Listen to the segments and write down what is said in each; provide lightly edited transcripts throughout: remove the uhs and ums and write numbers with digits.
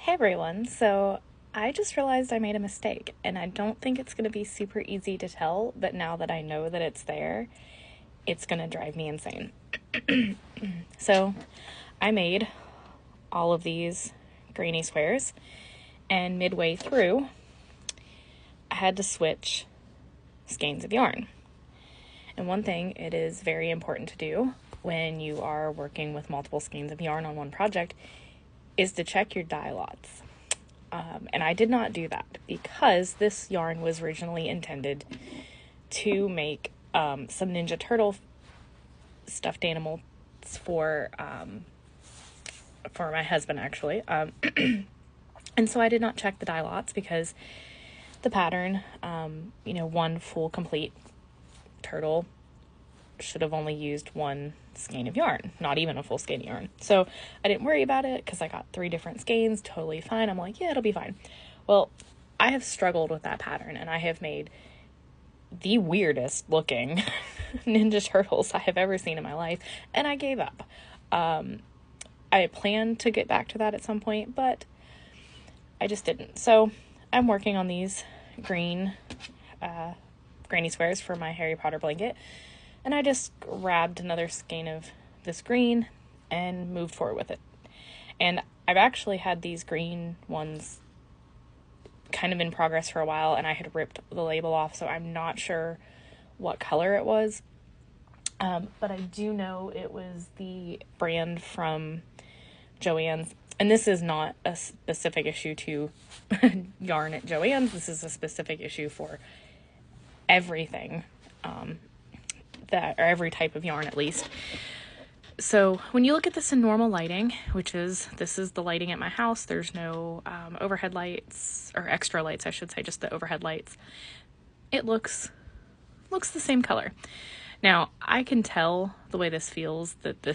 Hey everyone, so I just realized I made a mistake, and I don't think it's going to be super easy to tell, but now that I know that it's there, it's going to drive me insane. So I made all of these grainy squares, and midway through, I had to switch skeins of yarn. And one thing it is very important to do when you are working with multiple skeins of yarn on one project is to check your dye lots. And I did not do that because this yarn was originally intended to make some Ninja Turtle stuffed animals for my husband, actually. And so I did not check the dye lots because the pattern, one full complete turtle should have only used one skein of yarn, not even a full skein of yarn. So I didn't worry about it because I got 3 different skeins, totally fine. I'm like, yeah, it'll be fine. Well, I have struggled with that pattern, and I have made the weirdest looking Ninja Turtles I have ever seen in my life, and I gave up. I planned to get back to that at some point, but I just didn't. So I'm working on these grainy squares for my Harry Potter blanket. And I just grabbed another skein of this green and moved forward with it. And I've actually had these green ones kind of in progress for a while, and I had ripped the label off, so I'm not sure what color it was. But I do know it was the brand from Joann's. And this is not a specific issue to yarn at Joann's. This is a specific issue for everything. Or every type of yarn at least. So when you look at this in normal lighting, this is the lighting at my house, there's no overhead lights, or extra lights I should say, just the overhead lights. It looks the same color. Now I can tell the way this feels that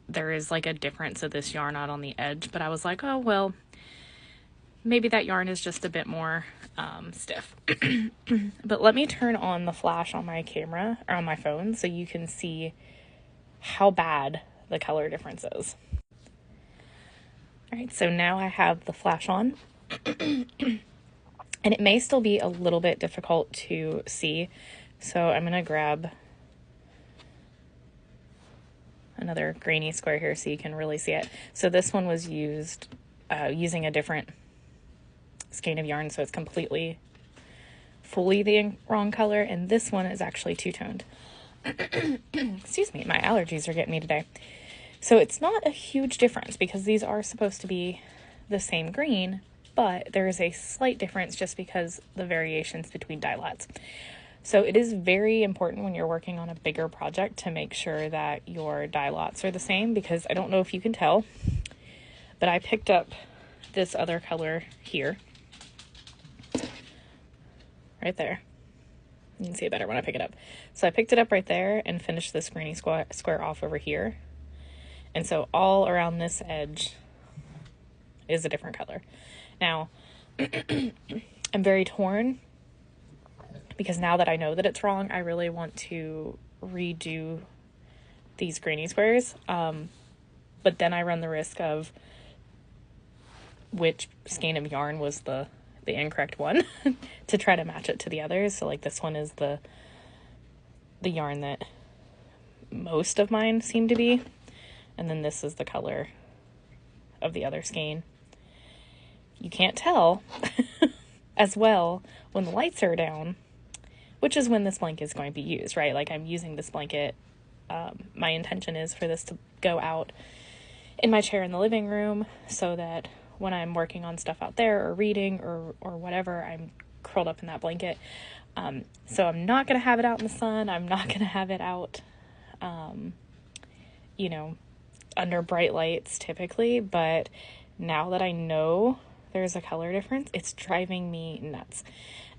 there is like a difference of this yarn out on the edge, but I was like, oh well, maybe that yarn is just a bit more stiff. But let me turn on the flash on my camera or on my phone so you can see how bad the color difference is. All right, so now I have the flash on. And it may still be a little bit difficult to see, so I'm going to grab another grainy square here so you can really see it. So this one was used using a different skein of yarn, so it's fully the wrong color, and this one is actually two-toned. Excuse me, my allergies are getting me today. So it's not a huge difference because these are supposed to be the same green, but there is a slight difference just because the variations between dye lots. So it is very important when you're working on a bigger project to make sure that your dye lots are the same, because I don't know if you can tell, but I picked up this other color here. Right there. You can see it better when I pick it up. So I picked it up right there and finished this grainy square off over here. And so all around this edge is a different color. Now, I'm very torn because now that I know that it's wrong, I really want to redo these grainy squares. But then I run the risk of which skein of yarn was the incorrect one to try to match it to the others. So like this one is the yarn that most of mine seem to be, and then this is the color of the other skein. You can't tell as well when the lights are down, which is when this blanket is going to be used, right? Like I'm using this blanket, my intention is for this to go out in my chair in the living room so that when I'm working on stuff out there or reading or whatever, I'm curled up in that blanket. So I'm not going to have it out in the sun. I'm not going to have it out, under bright lights typically. But now that I know there's a color difference, it's driving me nuts.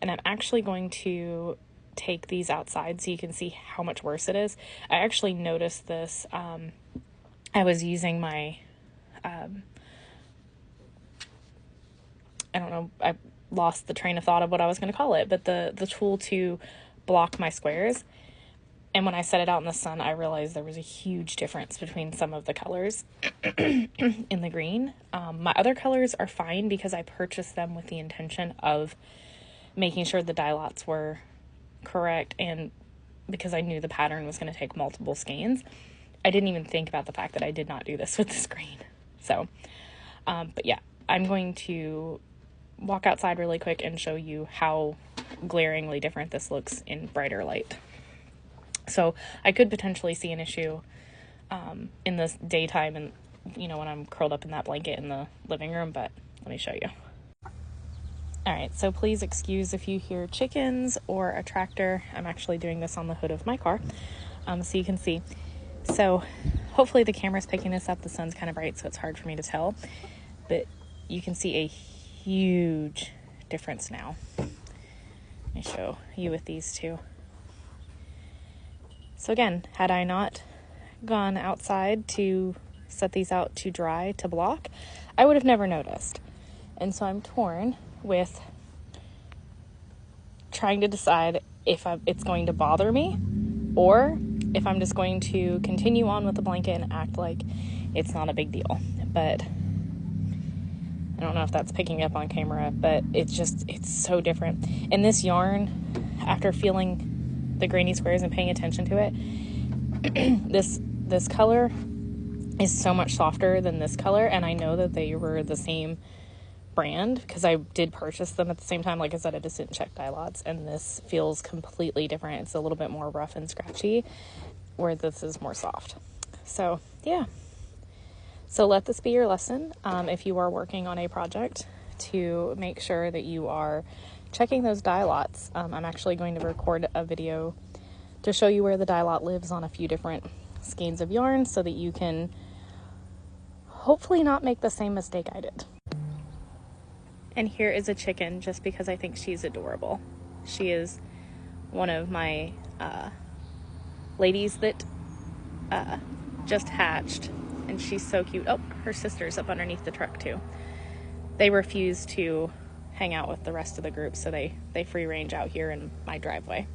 And I'm actually going to take these outside so you can see how much worse it is. I actually noticed this. I was using my, I don't know, I lost the train of thought of what I was going to call it, but the tool to block my squares. And when I set it out in the sun, I realized there was a huge difference between some of the colors in the green. My other colors are fine because I purchased them with the intention of making sure the dye lots were correct, and because I knew the pattern was going to take multiple skeins. I didn't even think about the fact that I did not do this with this green. So, but yeah, I'm going to walk outside really quick and show you how glaringly different this looks in brighter light. So I could potentially see an issue in the daytime and, you know, when I'm curled up in that blanket in the living room, but let me show you. All right, so please excuse if you hear chickens or a tractor. I'm actually doing this on the hood of my car, so you can see. So hopefully the camera's picking this up. The sun's kind of bright, so it's hard for me to tell, but you can see a huge difference now. Let me show you with these two. So again, had I not gone outside to set these out to dry, to block, I would have never noticed. And so I'm torn with trying to decide if it's going to bother me or if I'm just going to continue on with the blanket and act like it's not a big deal. But I don't know if that's picking up on camera, but it's so different. And this yarn, after feeling the grainy squares and paying attention to it, this color is so much softer than this color, and I know that they were the same brand because I did purchase them at the same time. Like I said, I just didn't check dye lots, and this feels completely different. It's a little bit more rough and scratchy, where this is more soft. So yeah, so let this be your lesson if you are working on a project, to make sure that you are checking those dye lots. I'm actually going to record a video to show you where the dye lot lives on a few different skeins of yarn so that you can hopefully not make the same mistake I did. And here is a chicken, just because I think she's adorable. She is one of my ladies that just hatched, and she's so cute. Oh, her sister's up underneath the truck too. They refuse to hang out with the rest of the group, so they free range out here in my driveway.